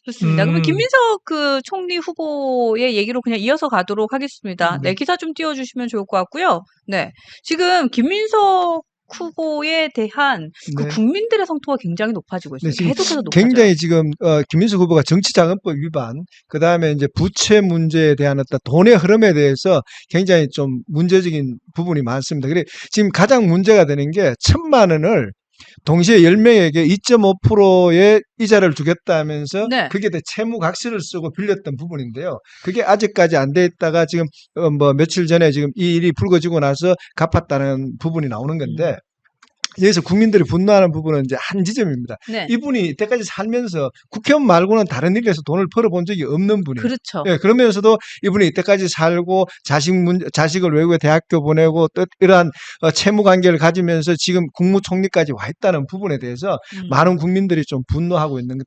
좋습니다. 그러면 김민석 그 총리 후보의 얘기로 그냥 이어서 가도록 하겠습니다. 네, 기사 좀 띄워주시면 좋을 것 같고요. 네, 지금 김민석 후보에 대한 그 네. 국민들의 성토가 굉장히 높아지고 있어요. 네, 지금 계속해서 높아져요. 굉장히 지금 김민수 후보가 정치자금법 위반, 그 다음에 이제 부채 문제에 대한 어떤 돈의 흐름에 대해서 굉장히 좀 문제적인 부분이 많습니다. 그래 지금 가장 문제가 되는 게 1,000만 원을 동시에 10명에게 2.5%의 이자를 주겠다면서 네. 그게 대 채무각서를 쓰고 빌렸던 부분인데요. 그게 아직까지 안 돼 있다가 지금 뭐 며칠 전에 지금 이 일이 불거지고 나서 갚았다는 부분이 나오는 건데 여기서 국민들이 분노하는 부분은 이제 한 지점입니다. 네. 이분이 이때까지 살면서 국회의원 말고는 다른 일에서 돈을 벌어본 적이 없는 분이에요. 그렇죠. 예, 그러면서도 이분이 이때까지 살고 자식을 외국에 대학교 보내고 또 이러한 채무 관계를 가지면서 지금 국무총리까지 와 있다는 부분에 대해서 많은 국민들이 좀 분노하고 있는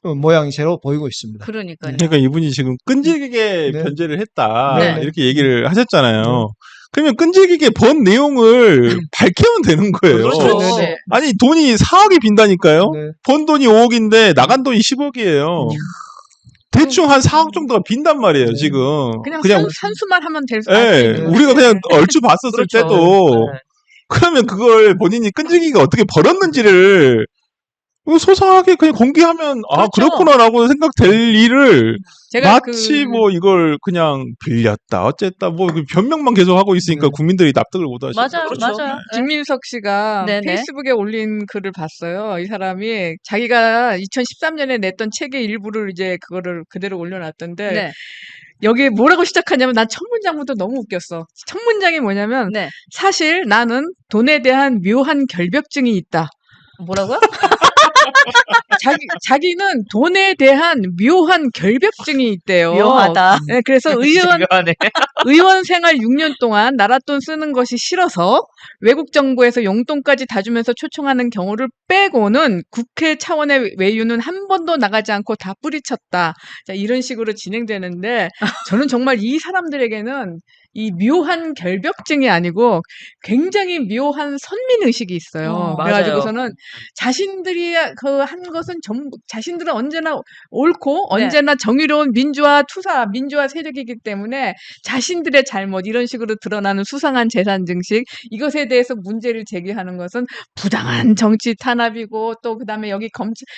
모양새로 보이고 있습니다. 그러니까요. 그러니까 이분이 지금 끈질기게 네. 변제를 했다 네. 이렇게 얘기를 하셨잖아요. 그러면 끈질기게 번 내용을 밝히면 되는 거예요. 그렇죠. 네. 아니 돈이 4억이 빈다니까요. 네. 번 돈이 5억인데 나간 돈이 10억이에요. 대충 한 4억 정도가 빈단 말이에요. 네. 지금 그냥 그냥 산수만 하면 될 수 예, 있는. 우리가 그냥 얼추 봤었을 그렇죠. 때도 네. 그러면 그걸 본인이 끈질기게 어떻게 벌었는지를 소상하게 그냥 공개하면 아 그렇죠. 그렇구나라고 생각될 일을 제가 마치 뭐 이걸 그냥 빌렸다 어쨌다 뭐 그 변명만 계속 하고 있으니까 국민들이 납득을 못 하시죠. 맞아요, 그렇죠. 맞아요. 김민석 씨가 네네. 페이스북에 올린 글을 봤어요. 이 사람이 자기가 2013년에 냈던 책의 일부를 이제 그거를 그대로 올려놨던데 네. 여기에 뭐라고 시작하냐면 난 첫 문장부터 너무 웃겼어. 첫 문장이 뭐냐면 네. 사실 나는 돈에 대한 묘한 결벽증이 있다. 뭐라고요? 자기는 돈에 대한 묘한 결벽증이 있대요. 묘하다. 네, 그래서 묘하네. 의원 생활 6년 동안 나랏돈 쓰는 것이 싫어서 외국 정부에서 용돈까지 다 주면서 초청하는 경우를 빼고는 국회 차원의 외유는 한 번도 나가지 않고 다 뿌리쳤다. 자, 이런 식으로 진행되는데 저는 정말 이 사람들에게는 이 묘한 결벽증이 아니고 굉장히 묘한 선민의식이 있어요. 그래가지고서는 자신들이 한 것은 자신들은 언제나 옳고 언제나 정의로운 민주화 투사, 민주화 세력이기 때문에 자신들의 잘못 이런 식으로 드러나는 수상한 재산 증식 이것에 대해서 문제를 제기하는 것은 부당한 정치 탄압이고 또 그다음에 여기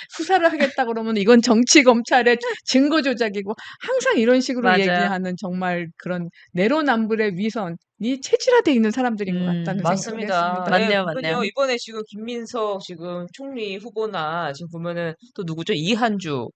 수사를 하겠다 그러면 이건 정치 검찰의 증거 조작이고 항상 이런 식으로 맞아요. 얘기하는 정말 그런 내로남불의 위선이 체질화되어 있는 사람들인 것 같다는 맞습니다. 생각을 했습니다. 맞네요, 그러니까요. 맞네요. 이번에 지금 김민석 지금 총리 후보나 지금 보면은 또 누구죠? 이한주.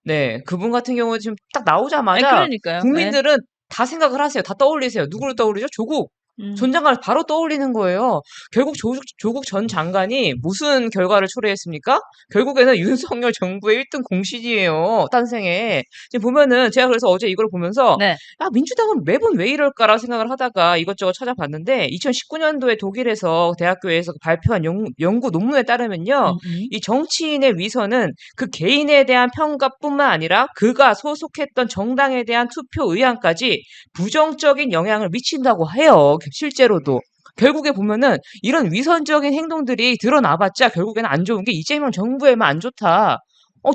네, 그분 같은 경우 지금 딱 나오자마자 그러니까요. 국민들은 다 생각을 하세요. 다 떠올리세요. 누구를 떠올리죠? 조국. 전 장관을 바로 떠올리는 거예요. 결국 조국 전 장관이 무슨 결과를 초래했습니까? 결국에는 윤석열 정부의 1등 공신이에요. 탄생에. 지금 보면은 제가 그래서 어제 이걸 보면서 네. 아, 민주당은 매번 왜 이럴까라 생각을 하다가 이것저것 찾아봤는데 2019년도에 독일에서 대학교에서 발표한 연구 논문에 따르면요. 이 정치인의 위선은 그 개인에 대한 평가뿐만 아니라 그가 소속했던 정당에 대한 투표 의향까지 부정적인 영향을 미친다고 해요. 실제로도. 결국에 보면은 이런 위선적인 행동들이 드러나봤자 결국에는 안 좋은 게 이재명 정부에만 안 좋다.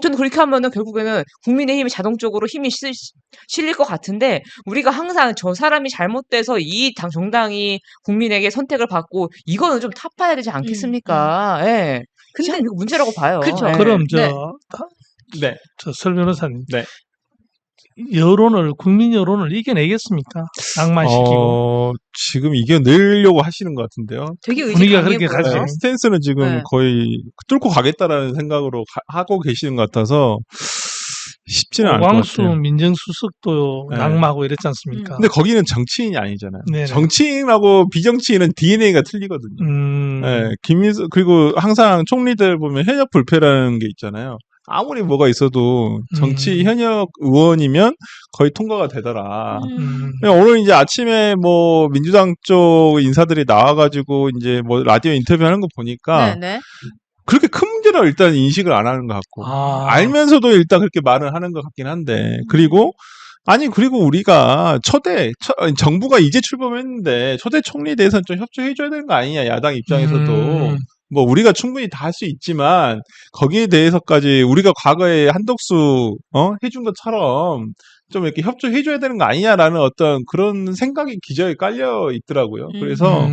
저는 그렇게 하면은 결국에는 국민의힘이 자동적으로 힘이 실릴 것 같은데 우리가 항상 저 사람이 잘못돼서 이 정당이 국민에게 선택을 받고 이거는 좀 타파해야 되지 않겠습니까? 예. 근데 이거 문제라고 봐요. 그쵸. 예. 그럼 네. 설 변호사님, 네. 국민 여론을 이겨내겠습니까? 낭만시키고 지금 이겨내려고 하시는 것 같은데요. 되게 분위기가 강해 그렇게 보여요. 가지. 스탠스는 지금 네. 거의 뚫고 가겠다라는 생각으로 하고 계시는 것 같아서 쉽지는 않을 것 왕수 같아요. 민정수석도 네. 낙마하고 이랬지 않습니까? 근데 거기는 정치인이 아니잖아요. 네네. 정치인하고 비정치인은 DNA가 틀리거든요. 네, 김민수 그리고 항상 총리들 보면 현역 불패라는 게 있잖아요. 아무리 뭐가 있어도 정치 현역 의원이면 거의 통과가 되더라. 오늘 이제 아침에 뭐 민주당 쪽 인사들이 나와가지고 이제 뭐 라디오 인터뷰하는 거 보니까 네네. 그렇게 큰 문제라고 일단 인식을 안 하는 것 같고 알면서도 일단 그렇게 말을 하는 것 같긴 한데 그리고 우리가 정부가 이제 출범했는데 초대 총리에 대해서는 좀 협조해줘야 되는 거 아니냐 야당 입장에서도 뭐 우리가 충분히 다 할 수 있지만 거기에 대해서까지 우리가 과거에 한덕수 해준 것처럼 좀 이렇게 협조해줘야 되는 거 아니냐라는 어떤 그런 생각이 기저에 깔려 있더라고요. 그래서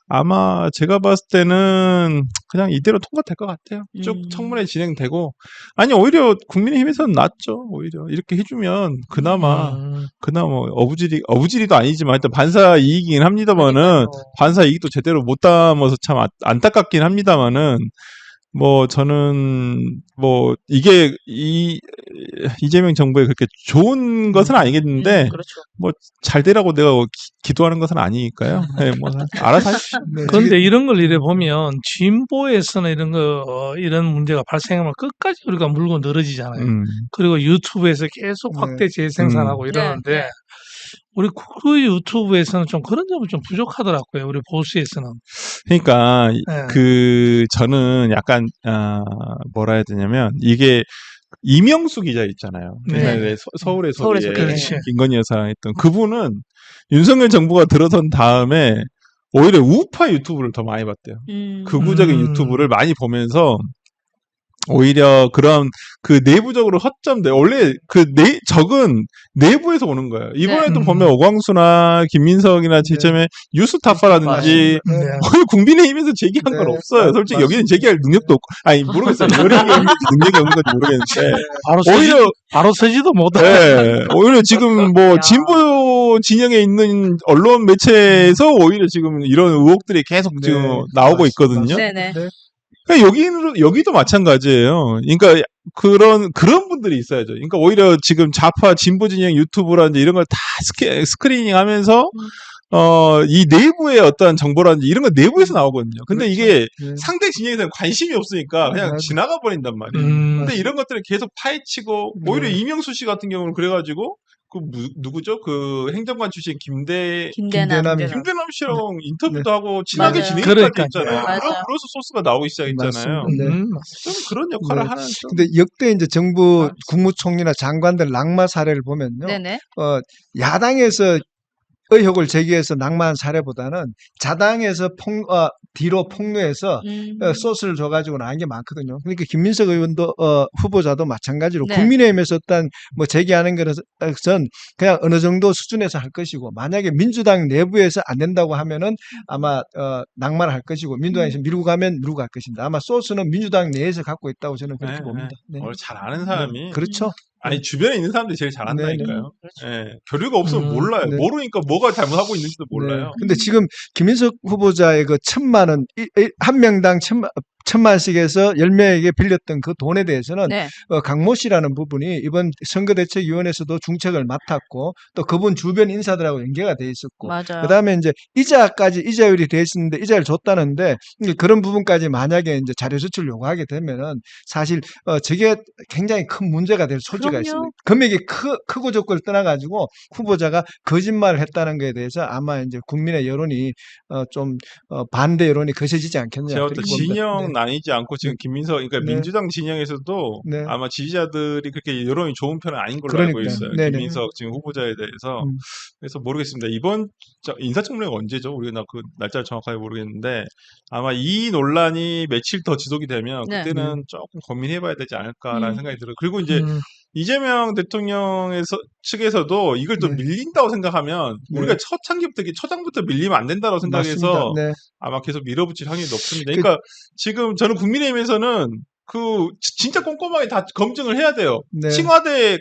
아마 제가 봤을 때는 그냥 이대로 통과될 것 같아요. 쭉 청문회 진행되고 아니 오히려 국민의힘에서는 낫죠. 오히려 이렇게 해주면 그나마 어부지리도 아니지만 일단 반사 이익이긴 합니다만은 그러니까요. 반사 이익도 제대로 못 담아서 참 안타깝긴 합니다만은 뭐 저는 뭐 이게 이재명 정부에 그렇게 좋은 것은 아니겠는데 그렇죠. 뭐 잘 되라고 내가 기도하는 것은 아니니까요. 네, 뭐 알아서 하십시오. 네, 그런데 이런 걸 이래 보면 진보에서는 이런 문제가 발생하면 끝까지 우리가 물고 늘어지잖아요. 그리고 유튜브에서 계속 네. 확대 재생산하고 이러는데 네. 우리 그 유튜브에서는 좀 그런 점은 좀 부족하더라고요. 우리 보수에서는. 그러니까 네. 저는 약간 뭐라 해야 되냐면 이게 이명수 기자 있잖아요. 네. 옛날에 서울의 소리에 소리. 그렇지. 김건희 여사랑 했던 그분은 윤석열 정부가 들어선 다음에 오히려 우파 유튜브를 더 많이 봤대요. 극우적인 유튜브를 많이 보면서 오히려 그런 그 내부적으로 허점들 원래 적은 내부에서 오는 거예요. 이번에도 네. 보면 오광수나 김민석이나 지점에 뉴스타파라든지 네. 거의 국민의힘에서 제기한 네. 건 없어요. 솔직히 여기는 맞습니다. 제기할 능력도 없고 아니 모르겠어요. 여력이 없는지 능력이 없는 건지 모르겠는데 오히려 바로 서지도 못하고. 네, 오히려 지금 뭐 진보 진영에 있는 언론 매체에서 오히려 지금 이런 의혹들이 계속 네. 지금 나오고 있거든요. 네네. 네. 그러니까 여기도 마찬가지예요. 그러니까 그런 분들이 있어야죠. 그러니까 오히려 지금 좌파 진보 진영 유튜브라든지 이런 걸 다 스크리닝 하면서 이 내부의 어떤 정보라든지 이런 거 내부에서 나오거든요. 근데 이게 네. 상대 진영에서는 관심이 없으니까 그냥 맞아요. 지나가 버린단 말이에요. 근데 이런 것들을 계속 파헤치고 오히려 이명수 씨 같은 경우는 그래가지고 그 누구죠? 그 행정관 출신 김대남. 김대남 씨랑 인터뷰도 하고 친하게 맞아요. 지내기까지 그러니까요. 했잖아요. 맞아요. 그래서 소스가 나오기 시작했잖아요. 맞습니다. 네. 좀 그런 역할을 네. 하는 좀 근데 역대 이제 정부 국무총리나 장관들 낙마 사례를 보면요. 네네. 야당에서 의혹을 제기해서 낙마한 사례보다는 자당에서 뒤로 폭로해서 소스를 줘가지고 나온 게 많거든요. 그러니까 김민석 의원도 후보자도 마찬가지로 네. 국민의힘에서 일단 뭐 제기하는 것은 그냥 어느 정도 수준에서 할 것이고 만약에 민주당 내부에서 안 된다고 하면은 아마 낙마를 할 것이고 민주당에서 밀고 가면 밀고 갈 것입니다. 아마 소스는 민주당 내에서 갖고 있다고 저는 그렇게 봅니다. 네. 뭘 잘 아는 사람이 그렇죠. 아니 주변에 있는 사람들이 제일 잘한다니까요. 그렇죠. 예, 교류가 없으면 몰라요. 네. 모르니까 뭐가 잘못하고 있는지도 몰라요. 네. 근데 지금 김인석 후보자의 그 1,000만 원, 한 명당 1,000만씩 해서 10명에게 빌렸던 그 돈에 대해서는 네. 강모 씨라는 부분이 이번 선거대책위원회에서도 중책을 맡았고 또 그분 주변 인사들하고 연계가 돼 있었고 맞아요. 그다음에 이제 이자율이 돼 있었는데 이자를 줬다는데 그런 부분까지 만약에 이제 자료 제출 요구하게 되면은 사실 저게 굉장히 큰 문제가 될 소지가 그럼요. 있습니다. 금액이 크고 적고를 떠나가지고 후보자가 거짓말을 했다는 것에 대해서 아마 이제 국민의 여론이 좀 반대 여론이 거세지지 않겠냐. 제가 그렇게 어떤 봅니다. 진영 네. 나뉘지 않고 지금 김민석, 그러니까 네. 민주당 진영에서도 네. 아마 지지자들이 그렇게 여론이 좋은 편은 아닌 걸로 알고 그러니까요. 있어요. 네네. 김민석 지금 후보자에 대해서. 음. 그래서 모르겠습니다. 이번 인사청문회가 언제죠? 우리가 그 날짜를 정확하게 모르겠는데 아마 이 논란이 며칠 더 지속이 되면 네. 그때는 조금 고민해봐야 되지 않을까라는 생각이 들어요. 그리고 이제 음. 이재명 대통령에서 측에서도 이걸 또 네. 밀린다고 생각하면 네. 우리가 초장부터 밀리면 안 된다고 생각해서 맞습니다. 네. 아마 계속 밀어붙일 확률이 높습니다. 그러니까 지금 저는 국민의힘에서는 진짜 꼼꼼하게 다 검증을 해야 돼요. 네. 청와대에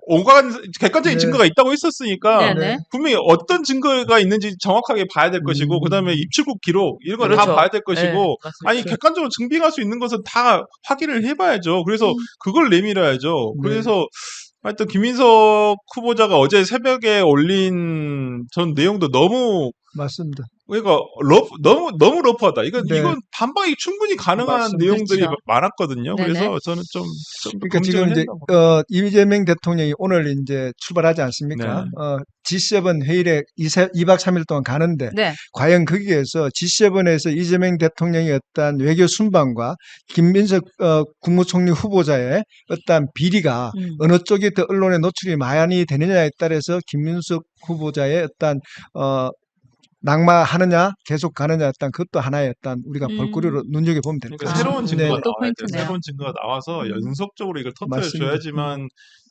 온갖 객관적인 네. 증거가 있다고 했었으니까 네네. 분명히 어떤 증거가 있는지 정확하게 봐야 될 것이고 그다음에 입출국 기록 이런 거 다 그렇죠. 봐야 될 것이고 네, 맞습니다. 아니 객관적으로 증빙할 수 있는 것은 다 확인을 해봐야죠. 그래서 그걸 내밀어야죠. 네. 그래서 하여튼 김인석 후보자가 어제 새벽에 올린 전 내용도 너무 맞습니다. 그러니까 너무 러프하다. 이건 네. 반박이 충분히 가능한 맞습니다. 내용들이 그렇죠. 많았거든요. 네네. 그래서 저는 좀 그러니까 지금 이제 이재명 대통령이 오늘 이제 출발하지 않습니까? 네. G7 회의에 2박 3일 동안 가는데 네. 과연 거기에서 G7에서 이재명 대통령의 어떤 외교 순방과 김민석 국무총리 후보자의 어떤 비리가 어느 쪽이 더 언론에 노출이 많이 되느냐에 따라서 김민석 후보자의 어떤 낙마하느냐 계속 가느냐 어떤 그것도 하나의 어떤 우리가 볼거리로 눈여겨보면 될 것 그러니까 같습니다. 새로운 증거가 네. 또 나와야 돼요. 포인트네요. 새로운 증거가 나와서 연속적으로 이걸 터뜨려 맞습니다. 줘야지만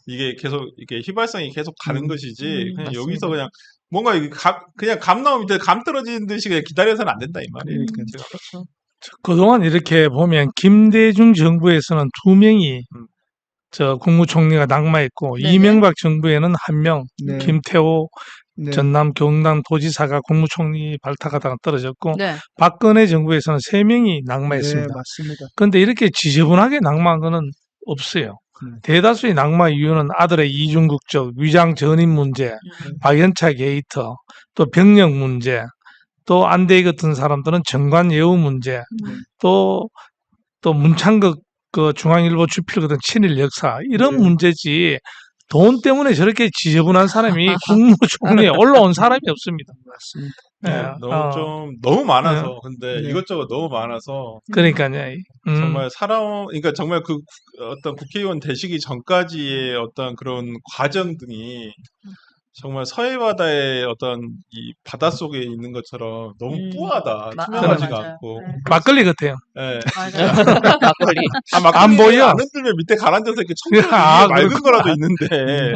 이게 계속 이게 휘발성이 계속 가는 것이지 그냥 맞습니다. 여기서 그냥 뭔가 이게 그냥 감 나오면 밑에 감 떨어지는 듯이 그냥 기다려서는 안 된다 이 말이에요. 그러니까요. 제가. 그동안 이렇게 보면 김대중 정부에서는 2명이 저 국무총리가 낙마했고 네네. 이명박 정부에는 1명 네. 김태호 네. 전남 경남 도지사가 국무총리 발탁하다가 떨어졌고 네. 박근혜 정부에서는 3명이 네, 낙마했습니다. 맞습니다. 그런데 이렇게 지저분하게 낙마한 거는 없어요. 대다수의 낙마 이유는 아들의 이중국적, 위장 전입 문제, 박연차 게이터, 또 병력 문제, 또 안대희 같은 사람들은 정관 예우 문제, 또 문창극 그 중앙일보 주필 같은 친일 역사 이런 네. 문제지 돈 때문에 저렇게 지저분한 사람이 국무총리에 올라온 사람이 없습니다. 맞습니다. 예, 너무 많아서 근데 네. 이것저것 너무 많아서 그러니까요. 정말 그러니까 정말 그 어떤 국회의원 되시기 전까지의 어떤 그런 과정 등이 정말 서해 바다의 어떤 이 바다 속에 있는 것처럼 너무 뿌하다, 투명하지가 맞아요. 않고. 막걸리 같아요. 예. 맞아요. 막걸리. 막걸리는 안 보여? 안 흔들면 밑에 가라앉아서 이렇게 청소를 아, 맑은 그렇구나. 거라도 있는데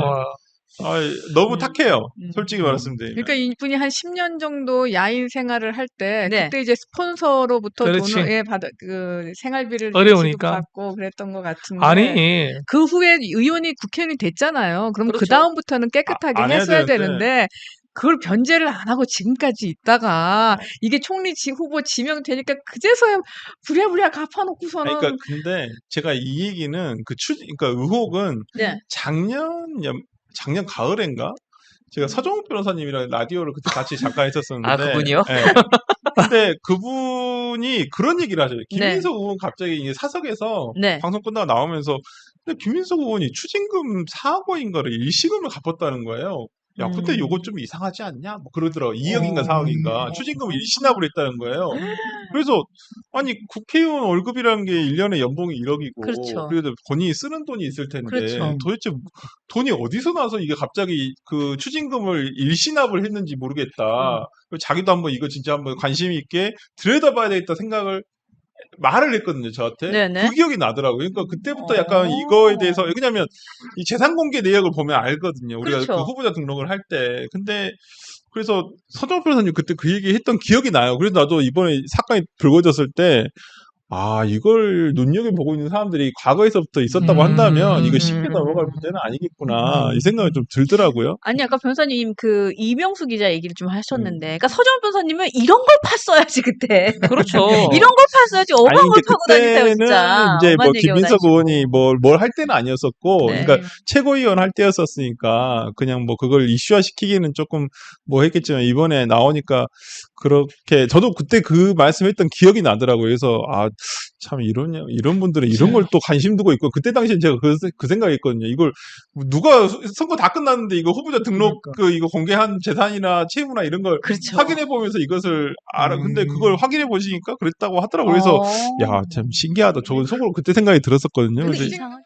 어, 너무 탁해요. 솔직히 말씀드리면. 그러니까 이분이 한 10년 정도 야인 생활을 할 때 네. 그때 이제 스폰서로부터 그렇지. 돈을 그 생활비를 어려우니까. 받고 그랬던 것 같은데 아니 그 후에 의원이 국회의원이 됐잖아요. 그럼 그 그렇죠. 다음부터는 깨끗하게 안 해야 했어야 되는데. 되는데 그걸 변제를 안 하고 지금까지 있다가 이게 총리 후보 지명되니까 그제서야 부랴부랴 갚아놓고서는 아니, 그러니까 근데 제가 이 얘기는 그러니까 의혹은 네. 작년 가을인가? 제가 서정욱 변호사님이랑 라디오를 그때 같이 잠깐 했었었는데. 아, 그분이요? 네. 근데 그분이 그런 얘기를 하셔요. 김민석 의원 갑자기 이게 사석에서 네. 방송 끝나고 나오면서 근데 김민석 의원이 추징금 4억 원인가를 일시금을 갚았다는 거예요. 야, 근데 요거 좀 이상하지 않냐? 뭐 그러더라고. 2억인가 4억인가. 추징금을 일시납을 했다는 거예요. 그래서, 아니, 국회의원 월급이라는 게 1년에 연봉이 1억이고. 그렇죠. 그래도 본인이 쓰는 돈이 있을 텐데. 그렇죠. 도대체 돈이 어디서 나서 이게 갑자기 그 추징금을 일시납을 했는지 모르겠다. 자기도 한번 이거 진짜 한번 관심 있게 들여다봐야 되겠다 생각을 말을 했거든요, 저한테. 네네. 그 기억이 나더라고요. 그러니까 그때부터 약간 이거에 대해서, 왜냐면 이 재산 공개 내역을 보면 알거든요. 우리가 그렇죠. 그 후보자 등록을 할 때. 근데 그래서 서정호 변호사님 그때 그 얘기 했던 기억이 나요. 그래서 나도 이번에 사건이 불거졌을 때 이걸 눈여겨보고 있는 사람들이 과거에서부터 있었다고 한다면 이거 쉽게 넘어갈 문제는 아니겠구나. 이 생각이 좀 들더라고요. 아니 아까 변호사님 그 이명수 기자 얘기를 좀 하셨는데, 그러니까 서정훈 변호사님은 이런 걸 팠어야지 그때. 그렇죠. 이런 걸 팠어야지 어마한 걸 파고 다니세요 진짜. 이제 뭐 엄한 얘기하고 김민석 다니시고. 의원이 뭘 할 때는 아니었었고, 네. 그러니까 최고위원 할 때였었으니까 그냥 뭐 그걸 이슈화 시키기는 조금 뭐 했겠지만 이번에 나오니까 그렇게 저도 그때 그 말씀했던 기억이 나더라고요. 그래서 참 이런 분들은 이런 걸 또 관심 두고 있고 그때 당시엔 제가 그 생각했거든요. 이걸 누가 선거 다 끝났는데 이거 후보자 등록 이거 공개한 재산이나 채무나 이런 걸 그렇죠. 확인해 보면서 이것을 근데 그걸 확인해 보시니까 그랬다고 하더라고요. 그래서 야, 참 신기하다. 저건 속으로 그때 생각이 들었었거든요. 근데 그래서 이상하게